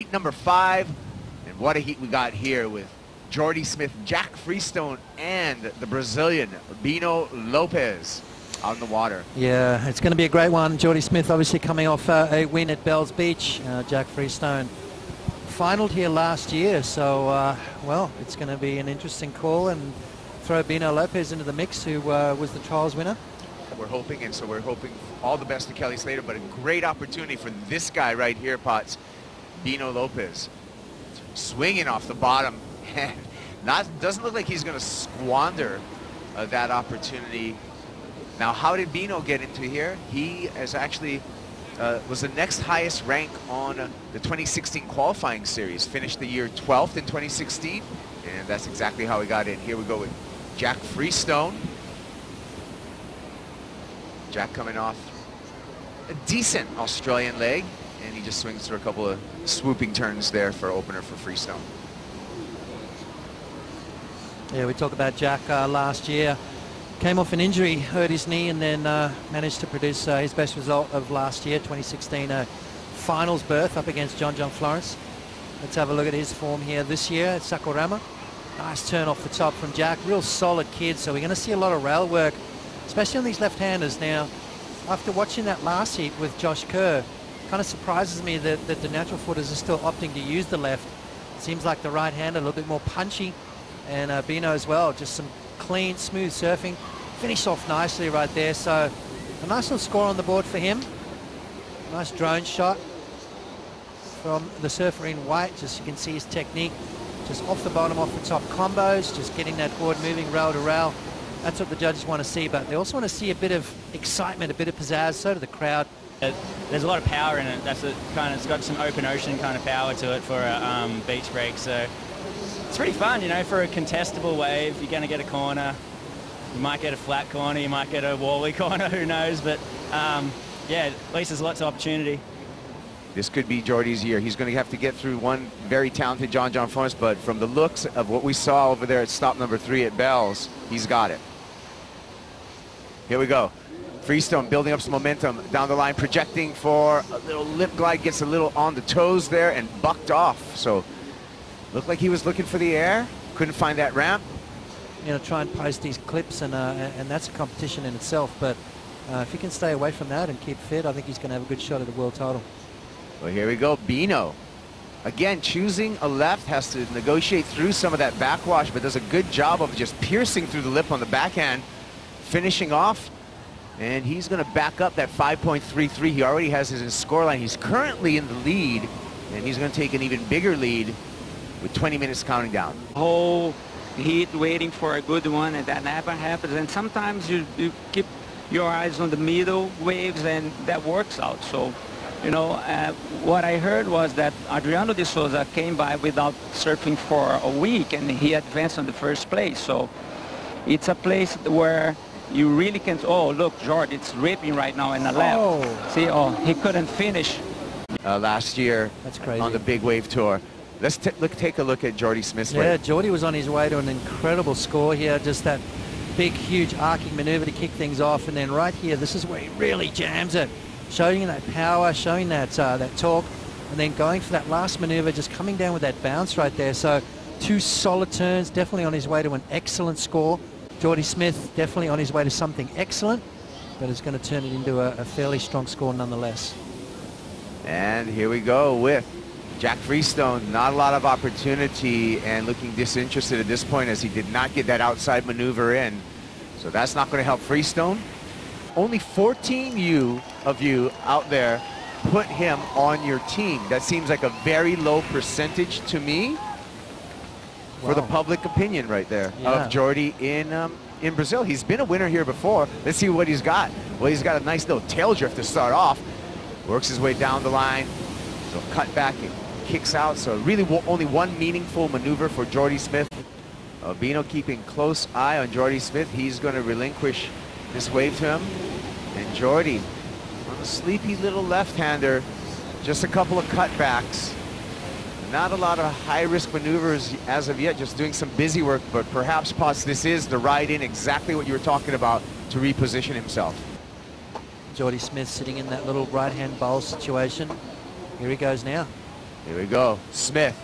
heat number 5. And what a heat we got here with Jordy Smith, Jack Freestone, and the Brazilian Bino Lopez on the water. Yeah, it's going to be a great one. Jordy Smith obviously coming off a win at Bells Beach. Jack Freestone finaled here last year, so well, it's going to be an interesting call, and throw Bino Lopez into the mix, who was the trials winner. We're hoping, and so we're hoping all the best to Kelly Slater, but a great opportunity for this guy right here, Potts, Bino Lopez, swinging off the bottom, and doesn't look like he's going to squander that opportunity. Now, how did Bino get into here? He has actually was the next highest rank on the 2016 qualifying series, finished the year 12th in 2016, and that's exactly how he got in. Here we go with Jack Freestone. Jack coming off a decent Australian leg, and he just swings through a couple of swooping turns there for opener for Freestone. Yeah, we talked about Jack last year. Came off an injury, hurt his knee, and then managed to produce his best result of last year, 2016 finals berth up against John Florence. Let's have a look at his form here this year at Sakurama. Nice turn off the top from Jack, real solid kid, so we're going to see a lot of rail work, especially on these left-handers. Now, after watching that last heat with Josh Kerr, kind of surprises me that the natural footers are still opting to use the left. It seems like the right-hander a little bit more punchy, and Bino as well, just some clean, smooth surfing. Finished off nicely right there, so a nice little score on the board for him. Nice drone shot from the surfer in white. Just you can see his technique, just off the bottom, off the top combos, just getting that board moving rail to rail. That's what the judges want to see, but they also want to see a bit of excitement, a bit of pizzazz, so do the crowd. There's a lot of power in it. That's the kind of, it's got some open ocean kind of power to it for a beach break, so it's pretty fun, you know, for a contestable wave. You're going to get a corner. You might get a flat corner. You might get a wally corner. Who knows? But, yeah, at least there's lots of opportunity. This could be Jordy's year. He's going to have to get through one very talented John Florence, but from the looks of what we saw over there at stop number 3 at Bells, he's got it. Here we go. Freestone building up some momentum down the line, projecting for a little lip glide, gets a little on the toes there and bucked off. So looked like he was looking for the air, couldn't find that ramp. You know, try and post these clips, and that's a competition in itself, but if he can stay away from that and keep fit, I think he's going to have a good shot at the world title. Well, here we go. Bino, again, choosing a left, has to negotiate through some of that backwash, but does a good job of just piercing through the lip on the backhand, finishing off, and he's going to back up that 5.33. He already has his scoreline. He's currently in the lead, and he's going to take an even bigger lead with 20 minutes counting down. Whole heat waiting for a good one, and that never happens. And sometimes you keep your eyes on the middle waves, and that works out. So, you know, what I heard was that Adriano de Souza came by without surfing for a week, and he advanced on the first place. So it's a place where you really can, oh, look, Jordy, it's ripping right now in the left. Oh. See, oh, he couldn't finish. Last year, that's crazy, on the Big Wave Tour. Let's take a look at Jordy Smith's wave. Yeah, wave. Jordy was on his way to an incredible score here. Just that big, huge arcing maneuver to kick things off. And then right here, this is where he really jams it. Showing that power, showing that, that torque. And then going for that last maneuver, just coming down with that bounce right there. So 2 solid turns, definitely on his way to an excellent score. Jordy Smith definitely on his way to something excellent, but it's going to turn it into a fairly strong score nonetheless. And here we go with Jack Freestone. Not a lot of opportunity and looking disinterested at this point, as he did not get that outside maneuver in. So that's not going to help Freestone. Only 14 of you out there put him on your team. That seems like a very low percentage to me. For the public opinion right there, of Jordy in Brazil. He's been a winner here before. Let's see what he's got. Well, he's got a nice little tail drift to start off. Works his way down the line. So cut back and kicks out. So really only one meaningful maneuver for Jordy Smith. Bino keeping close eye on Jordy Smith. He's going to relinquish this wave to him. And Jordy, on a sleepy little left-hander, just a couple of cutbacks. Not a lot of high-risk maneuvers as of yet, just doing some busy work, but perhaps, Potts, this is the ride in, exactly what you were talking about, to reposition himself. Jordy Smith sitting in that little right-hand bowl situation. Here he goes now. Here we go. Smith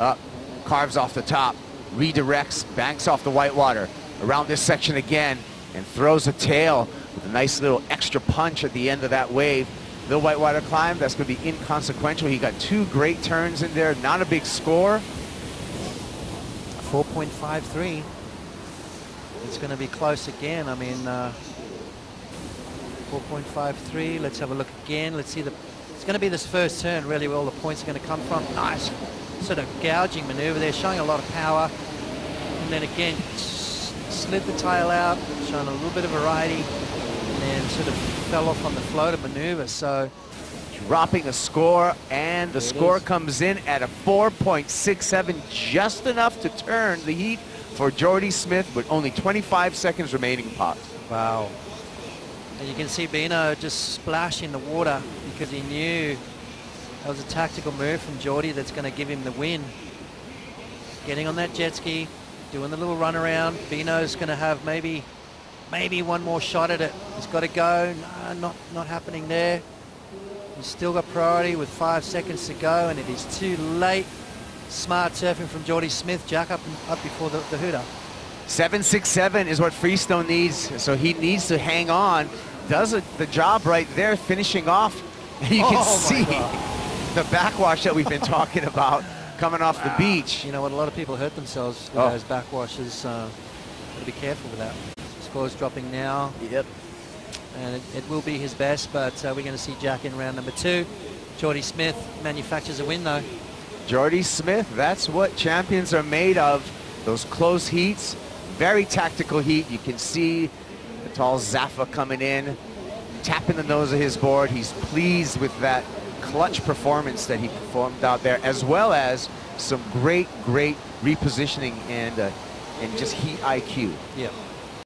up, carves off the top, redirects, banks off the whitewater, around this section again, and throws a tail with a nice little extra punch at the end of that wave. Little whitewater climb, that's going to be inconsequential. He got 2 great turns in there, not a big score. 4.53. It's going to be close again. I mean, 4.53. Let's have a look again. Let's see it's going to be this first turn really where all the points are going to come from. Nice sort of gouging maneuver there, showing a lot of power. And then again, slid the tail out, showing a little bit of variety, and then sort of fell off on the floater maneuver. So dropping a score, and the score comes in at a 4.67, just enough to turn the heat for Jordy Smith with only 25 seconds remaining, Pops. Wow. And you can see Bino just splash in the water because he knew that was a tactical move from Jordy that's going to give him the win. Getting on that jet ski, doing the little run around. Bino's going to have maybe one more shot at it. He's got to go. No, not happening there. He's still got priority with 5 seconds to go, and it is too late. Smart surfing from Jordy Smith. Jack up before the hooter. 7.67 is what Freestone needs, so he needs to hang on. Does the job right there, finishing off. And you can see the backwash that we've been talking about coming off the beach. You know what? A lot of people hurt themselves with those backwashes. Gotta be careful with that. Score's dropping now. Yep. And it will be his best, but we're going to see Jack in round number 2. Jordy Smith manufactures a win, though. Jordy Smith, that's what champions are made of. Those close heats, very tactical heat. You can see the tall Zaffa coming in, tapping the nose of his board. He's pleased with that clutch performance that he performed out there, as well as some great repositioning and just heat IQ. Yeah.